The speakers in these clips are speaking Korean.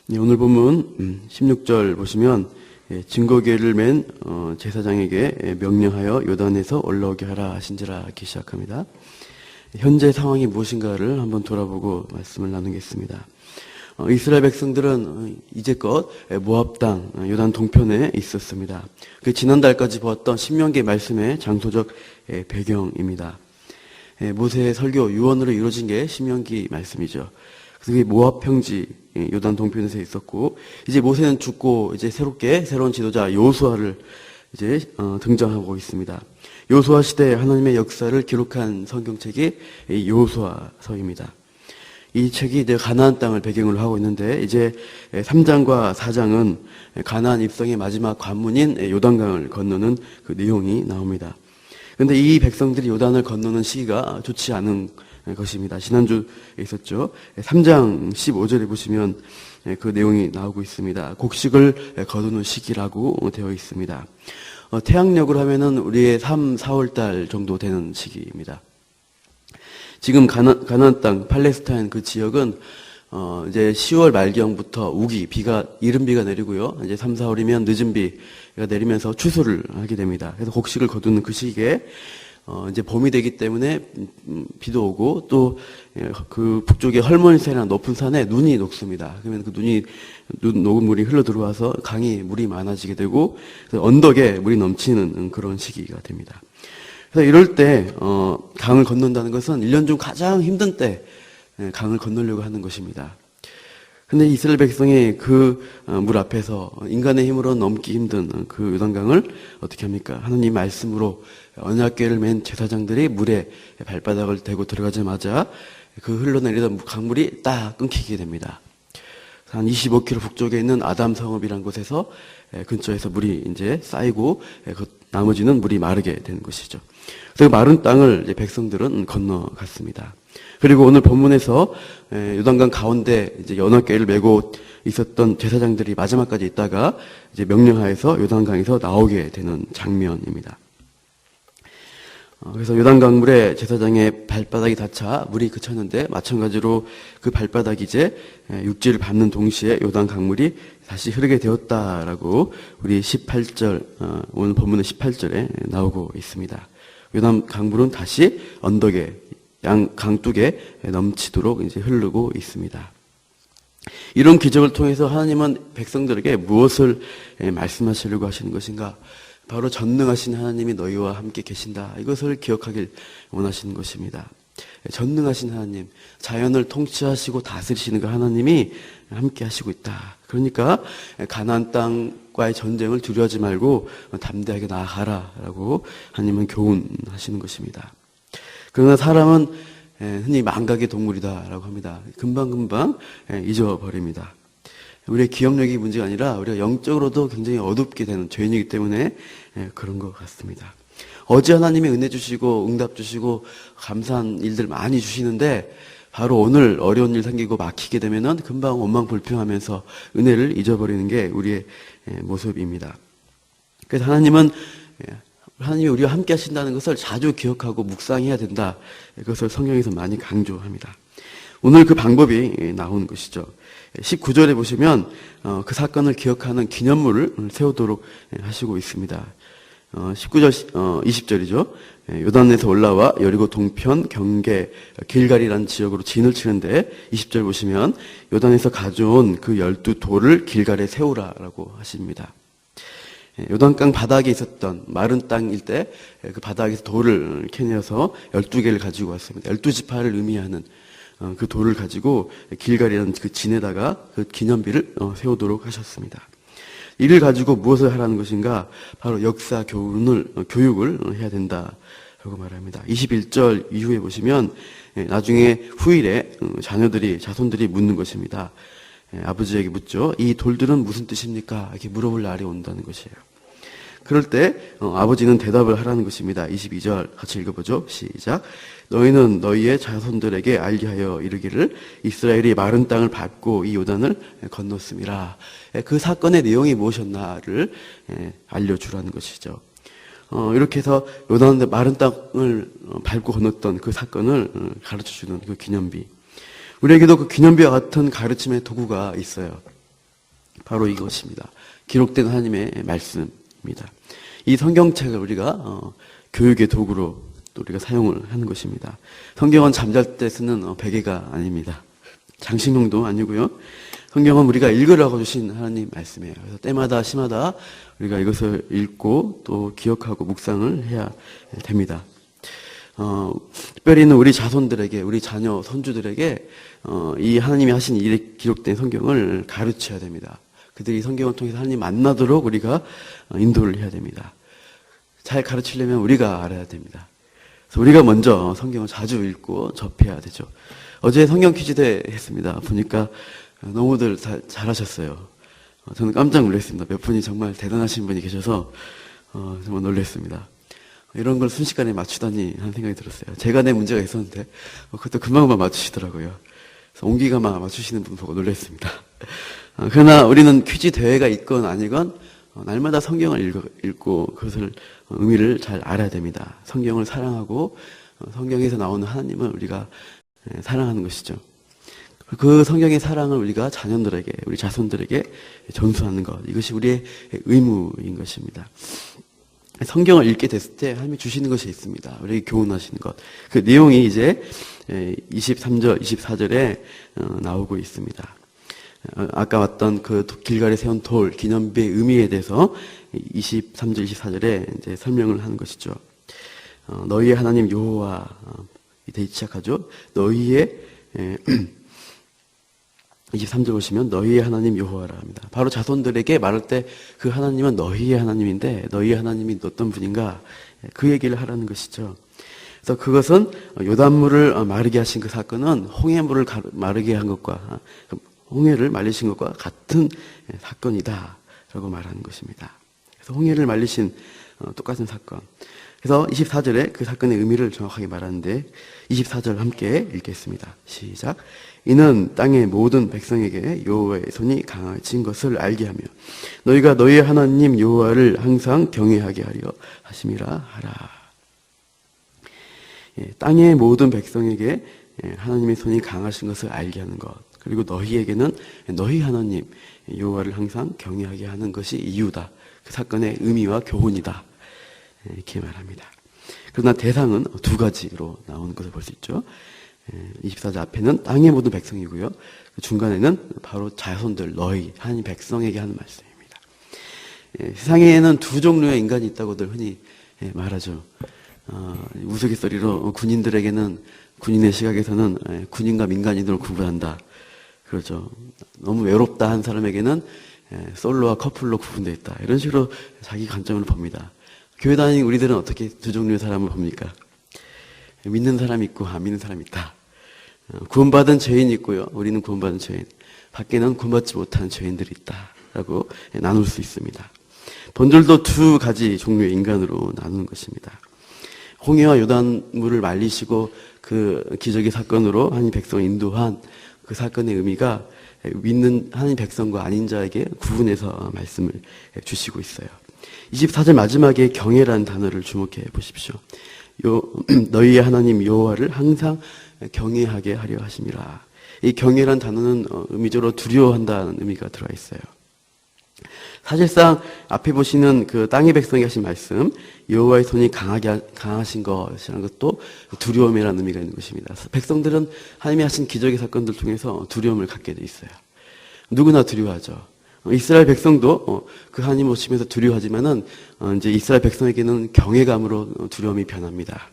네, 오늘 본문 16절 보시면 증거궤를 맨 제사장에게 명령하여 요단에서 올라오게 하라 하신지라 이렇게 시작합니다. 현재 상황이 무엇인가를 한번 돌아보고 말씀을 나누겠습니다. 이스라엘 백성들은 이제껏 모압 땅 요단 동편에 있었습니다. 그 지난달까지 보았던 신명기 말씀의 장소적 배경입니다. 모세의 설교 유언으로 이루어진 게 신명기 말씀이죠. 그게 모압 평지 요단 동편에서 있었고, 이제 모세는 죽고 이제 새로운 지도자 요수아를 이제 등장하고 있습니다. 요수아 시대 하나님의 역사를 기록한 성경책이 요수아서입니다. 이 책이 이제 가나안 땅을 배경으로 하고 있는데, 이제 3장과 4장은 가나안 입성의 마지막 관문인 요단강을 건너는 그 내용이 나옵니다. 그런데 이 백성들이 요단을 건너는 시기가 좋지 않은 것입니다. 지난주에 있었죠. 3장 15절에 보시면 그 내용이 나오고 있습니다. 곡식을 거두는 시기라고 되어 있습니다. 태양력으로 하면은 우리의 3, 4월 달 정도 되는 시기입니다. 지금 가나안 땅 팔레스타인 그 지역은 이제 10월 말경부터 우기 이른 비가 내리고요. 이제 3, 4월이면 늦은 비가 내리면서 추수를 하게 됩니다. 그래서 곡식을 거두는 그 시기에 이제 봄이 되기 때문에 비도 오고, 또 그 북쪽의 헐몬산이나 높은 산에 눈이 녹습니다. 그러면 그 녹은 물이 흘러 들어와서 강이 물이 많아지게 되고, 언덕에 물이 넘치는 그런 시기가 됩니다. 그래서 이럴 때 강을 건넌다는 것은 1년 중 가장 힘든 때 강을 건너려고 하는 것입니다. 근데 이스라엘 백성이 그 물 앞에서 인간의 힘으로 넘기 힘든 그 요단강을 어떻게 합니까? 하나님 말씀으로 언약궤를 맨 제사장들이 물에 발바닥을 대고 들어가자마자 그 흘러내리던 강물이 딱 끊기게 됩니다. 한 25km 북쪽에 있는 아담 성읍이라는 곳에서 근처에서 물이 이제 쌓이고, 나머지는 물이 마르게 되는 것이죠. 그래서 마른 땅을 이제 백성들은 건너갔습니다. 그리고 오늘 본문에서 요단강 가운데 이제 언약궤를 메고 있었던 제사장들이 마지막까지 있다가 이제 명령하에서 요단강에서 나오게 되는 장면입니다. 그래서 요단강물에 제사장의 발바닥이 닿자 물이 그쳤는데, 마찬가지로 그 발바닥이 이제 육지를 밟는 동시에 요단강물이 다시 흐르게 되었다라고 우리 18절, 오늘 본문의 18절에 나오고 있습니다. 요단강물은 다시 언덕에 강둑에 넘치도록 이제 흐르고 있습니다. 이런 기적을 통해서 하나님은 백성들에게 무엇을 말씀하시려고 하시는 것인가? 바로 전능하신 하나님이 너희와 함께 계신다. 이것을 기억하길 원하시는 것입니다. 전능하신 하나님, 자연을 통치하시고 다스리시는 그 하나님이 함께 하시고 있다. 그러니까 가나안 땅과의 전쟁을 두려워하지 말고 담대하게 나아가라라고 하나님은 교훈하시는 것입니다. 그러나 사람은 흔히 망각의 동물이다라고 합니다. 금방금방 잊어버립니다. 우리의 기억력이 문제가 아니라 우리가 영적으로도 굉장히 어둡게 되는 죄인이기 때문에 그런 것 같습니다. 어제 하나님이 은혜 주시고 응답 주시고 감사한 일들 많이 주시는데, 바로 오늘 어려운 일 생기고 막히게 되면은 금방 원망불평하면서 은혜를 잊어버리는 게 우리의 모습입니다. 그래서 하나님이 우리와 함께 하신다는 것을 자주 기억하고 묵상해야 된다. 이것을 성경에서 많이 강조합니다. 오늘 그 방법이 나오는 것이죠. 19절에 보시면 그 사건을 기억하는 기념물을 세우도록 하시고 있습니다. 19절, 20절이죠. 요단에서 올라와 여리고 동편 경계 길갈이라는 지역으로 진을 치는데, 20절 보시면 요단에서 가져온 그 12돌을 길갈에 세우라라고 하십니다. 요단강 바닥에 있었던 마른 땅일 때 그 바닥에서 돌을 캐내어서 12개를 가지고 왔습니다. 12지파를 의미하는 그 돌을 가지고 길갈이라는 그 진에다가 그 기념비를 세우도록 하셨습니다. 이를 가지고 무엇을 하라는 것인가? 바로 역사 교육을 해야 된다라고 말합니다. 21절 이후에 보시면 나중에 후일에 자손들이 묻는 것입니다. 아버지에게 묻죠. 이 돌들은 무슨 뜻입니까? 이렇게 물어볼 날이 온다는 것이에요. 그럴 때 아버지는 대답을 하라는 것입니다. 22절 같이 읽어보죠. 시작. 너희는 너희의 자손들에게 알게 하여 이르기를 이스라엘이 마른 땅을 밟고 이 요단을 건넜음이라. 그 사건의 내용이 무엇이었나를 알려주라는 것이죠. 이렇게 해서 요단 마른 땅을 밟고 건넜던 그 사건을 가르쳐주는 그 기념비. 우리에게도 그 기념비와 같은 가르침의 도구가 있어요. 바로 이것입니다. 기록된 하나님의 말씀입니다. 이 성경책을 우리가 교육의 도구로 또 우리가 사용을 하는 것입니다. 성경은 잠잘 때 쓰는 베개가 아닙니다. 장식용도 아니고요. 성경은 우리가 읽으라고 주신 하나님 말씀이에요. 그래서 때마다 시마다 우리가 이것을 읽고 또 기억하고 묵상을 해야 됩니다. 특별히는 우리 자손들에게, 우리 자녀, 손주들에게 이 하나님이 하신 일에 기록된 성경을 가르쳐야 됩니다. 그들이 성경을 통해서 하나님 만나도록 우리가 인도를 해야 됩니다. 잘 가르치려면 우리가 알아야 됩니다. 그래서 우리가 먼저 성경을 자주 읽고 접해야 되죠. 어제 성경 퀴즈대 했습니다. 보니까 너무들 잘하셨어요. 저는 깜짝 놀랐습니다. 몇 분이 정말 대단하신 분이 계셔서 정말 놀랐습니다. 이런 걸 순식간에 맞추다니 하는 생각이 들었어요. 제가 내 문제가 있었는데 그것도 금방금방 맞추시더라고요. 그래서 온기가 맞추시는 분 보고 놀랐습니다. 그러나 우리는 퀴즈 대회가 있건 아니건 날마다 성경을 읽고 그것을 의미를 잘 알아야 됩니다. 성경을 사랑하고 성경에서 나오는 하나님을 우리가 사랑하는 것이죠. 그 성경의 사랑을 우리가 자녀들에게, 우리 자손들에게 전수하는 것, 이것이 우리의 의무인 것입니다. 성경을 읽게 됐을 때 하나님이 주시는 것이 있습니다. 우리에게 교훈하시는 것. 그 내용이 이제 23절, 24절에 나오고 있습니다. 아까 왔던 그 길갈에 세운 돌, 기념비의 의미에 대해서 23절, 24절에 이제 설명을 하는 것이죠. 너희의 하나님 여호와, 이때 시작하죠. 너희의 23절 보시면 너희의 하나님 여호와라 합니다. 바로 자손들에게 말할 때 그 하나님은 너희의 하나님인데 너희의 하나님이 어떤 분인가 그 얘기를 하라는 것이죠. 그래서 그것은 요단물을 마르게 하신 그 사건은 홍해물을 마르게 한 것과 홍해를 말리신 것과 같은 사건이다 라고 말하는 것입니다. 그래서 홍해를 말리신 똑같은 사건. 그래서 24절에 그 사건의 의미를 정확하게 말하는데 24절 함께 읽겠습니다. 시작. 이는 땅의 모든 백성에게 여호와의 손이 강하신 것을 알게 하며 너희가 너희의 하나님 여호와를 항상 경외하게 하려 하심이라 하라. 땅의 모든 백성에게 하나님의 손이 강하신 것을 알게 하는 것, 그리고 너희에게는 너희 하나님 여호와를 항상 경외하게 하는 것이 이유다. 그 사건의 의미와 교훈이다. 이렇게 말합니다. 그러나 대상은 두 가지로 나오는 것을 볼 수 있죠. 24절 앞에는 땅의 모든 백성이고요. 그 중간에는 바로 자손들, 너희, 하나님 백성에게 하는 말씀입니다. 세상에는 두 종류의 인간이 있다고들 흔히 말하죠. 우스갯소리로 군인들에게는, 군인의 시각에서는 군인과 민간인으로 구분한다. 그렇죠. 너무 외롭다 한 사람에게는 솔로와 커플로 구분되어 있다. 이런 식으로 자기 관점을 봅니다. 교회 다니는 우리들은 어떻게 두 종류의 사람을 봅니까? 믿는 사람이 있고 안 믿는 사람이 있다. 구원받은 죄인이 있고요. 우리는 구원받은 죄인. 밖에는 구원받지 못한 죄인들이 있다라고 나눌 수 있습니다. 본절도 두 가지 종류의 인간으로 나누는 것입니다. 홍해와 요단물을 말리시고 그 기적의 사건으로 하나님 백성을 인도한 그 사건의 의미가 믿는 하나님 백성과 아닌 자에게 구분해서 말씀을 주시고 있어요. 24절 마지막에 경외라는 단어를 주목해 보십시오. 너희의 하나님 여호와를 항상 경외하게 하려 하심이라. 이 경외라는 단어는 의미적으로 두려워한다는 의미가 들어가 있어요. 사실상 앞에 보시는 그 땅의 백성이 하신 말씀, 여호와의 손이 강하신 것이라는 것도 두려움이라는 의미가 있는 것입니다. 백성들은 하나님이 하신 기적의 사건들 통해서 두려움을 갖게 돼 있어요. 누구나 두려워하죠. 이스라엘 백성도 그 하나님 오시면서 두려워하지만은 이제 이스라엘 백성에게는 경외감으로 두려움이 변합니다.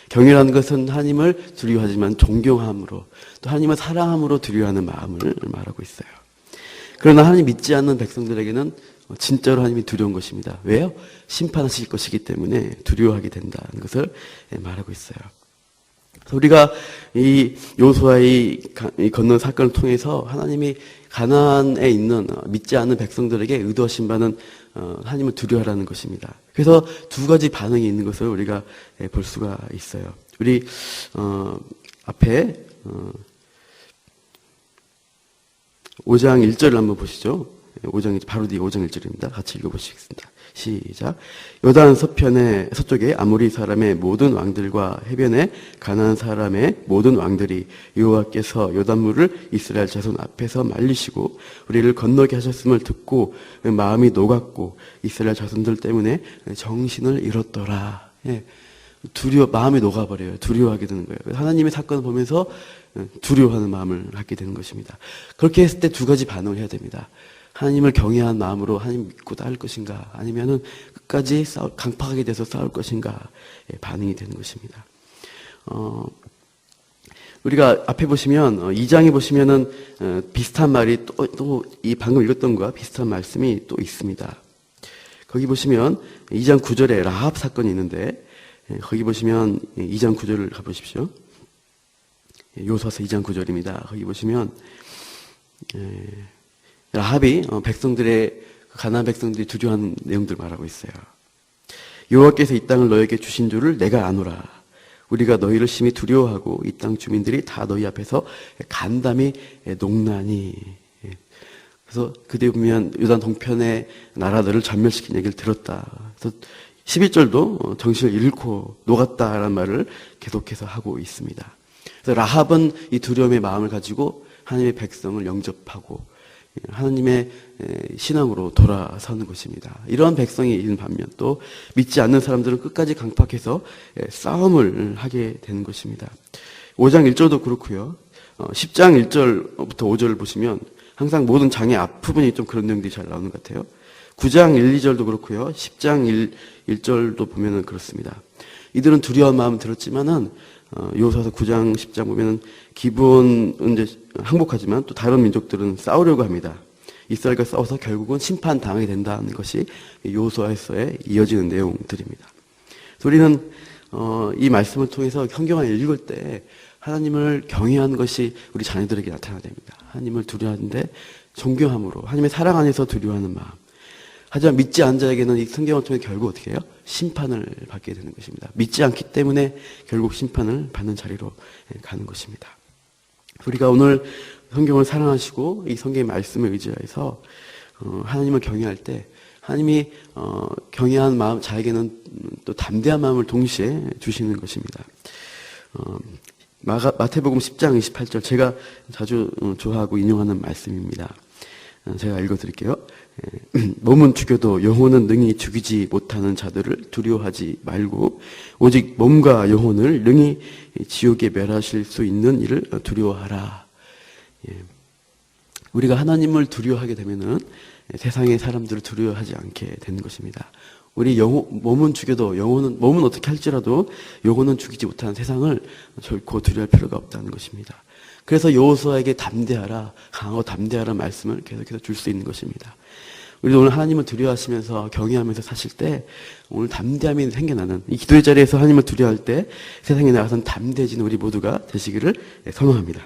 경외라는 것은 하나님을 두려워하지만 존경함으로 또 하나님을 사랑함으로 두려워하는 마음을 말하고 있어요. 그러나 하나님 믿지 않는 백성들에게는 진짜로 하나님이 두려운 것입니다. 왜요? 심판하실 것이기 때문에 두려워하게 된다는 것을 말하고 있어요. 우리가 이 요수아의 건넌 사건을 통해서 하나님이 가나안에 있는 믿지 않는 백성들에게 의도하신 바는 하나님을 두려워하라는 것입니다. 그래서 두 가지 반응이 있는 것을 우리가 볼 수가 있어요. 우리 앞에 5장 1절을 한번 보시죠. 5장, 바로 뒤에 5장 1절입니다. 같이 읽어보시겠습니다. 시작. 요단 서편의 서쪽에 아모리 사람의 모든 왕들과 해변에 가나안 사람의 모든 왕들이 여호와께서 요단물을 이스라엘 자손 앞에서 말리시고 우리를 건너게 하셨음을 듣고 마음이 녹았고 이스라엘 자손들 때문에 정신을 잃었더라. 예. 마음이 녹아버려요. 두려워하게 되는 거예요. 하나님의 사건을 보면서 두려워하는 마음을 갖게 되는 것입니다. 그렇게 했을 때 두 가지 반응을 해야 됩니다. 하나님을 경외한 마음으로 하나님 믿고 따를 것인가, 아니면은 끝까지 강팍하게 돼서 싸울 것인가, 반응이 되는 것입니다. 우리가 앞에 보시면 2장에 보시면은 비슷한 말이 또 이 방금 읽었던 것과 비슷한 말씀이 또 있습니다. 거기 보시면 2장 9절에 라합 사건이 있는데, 거기 보시면 2장 9절을 가보십시오. 요소서 2장 9절입니다. 거기 보시면 라합이 가나안 백성들이 두려워하는 내용들 말하고 있어요. 여호와께서 이 땅을 너에게 주신 줄을 내가 아노라. 우리가 너희를 심히 두려워하고 이 땅 주민들이 다 너희 앞에서 간담이 농나니. 그래서 그때 보면 요단 동편의 나라들을 전멸시킨 얘기를 들었다. 그래서 11절도 정신을 잃고 녹았다라는 말을 계속해서 하고 있습니다. 그래서 라합은 이 두려움의 마음을 가지고 하나님의 백성을 영접하고 하나님의 신앙으로 돌아서는 것입니다. 이러한 백성이 있는 반면 또 믿지 않는 사람들은 끝까지 강팍해서 싸움을 하게 되는 것입니다. 5장 1절도 그렇고요. 10장 1절부터 5절을 보시면 항상 모든 장의 앞부분이 좀 그런 내용들이 잘 나오는 것 같아요. 9장 1, 2절도 그렇고요. 10장 1절도 보면은 그렇습니다. 이들은 두려운 마음 들었지만은 요소서 9장, 10장 보면은 기본은 이제 항복하지만 또 다른 민족들은 싸우려고 합니다. 이스라엘과 싸워서 결국은 심판당하게 된다는 것이 요소에서의 이어지는 내용들입니다. 우리는 이 말씀을 통해서 성경을 읽을 때 하나님을 경외하는 것이 우리 자녀들에게 나타나야 됩니다. 하나님을 두려워하는데 존경함으로 하나님의 사랑 안에서 두려워하는 마음. 하지만 믿지 않은 자에게는 이 성경을 통해 결국 어떻게 해요? 심판을 받게 되는 것입니다. 믿지 않기 때문에 결국 심판을 받는 자리로 가는 것입니다. 우리가 오늘 성경을 사랑하시고 이 성경의 말씀을 의지해서 하나님을 경외할 때 하나님이 경외한 마음, 자에게는 또 담대한 마음을 동시에 주시는 것입니다. 마태복음 10장 28절, 제가 자주 좋아하고 인용하는 말씀입니다. 제가 읽어드릴게요. 몸은 죽여도 영혼은 능히 죽이지 못하는 자들을 두려워하지 말고 오직 몸과 영혼을 능히 지옥에 멸하실 수 있는 이를 두려워하라. 우리가 하나님을 두려워하게 되면은 세상의 사람들을 두려워하지 않게 되는 것입니다. 우리 몸은 죽여도 몸은 어떻게 할지라도 영혼은 죽이지 못하는 세상을 결코 두려워할 필요가 없다는 것입니다. 그래서 여호수아에게 담대하라, 강하고 담대하라 말씀을 계속해서 줄 수 있는 것입니다. 우리도 오늘 하나님을 두려워하시면서 경외하면서 사실 때 오늘 담대함이 생겨나는 이 기도의 자리에서 하나님을 두려워할 때 세상에 나가서는 담대해지는 우리 모두가 되시기를 선언합니다.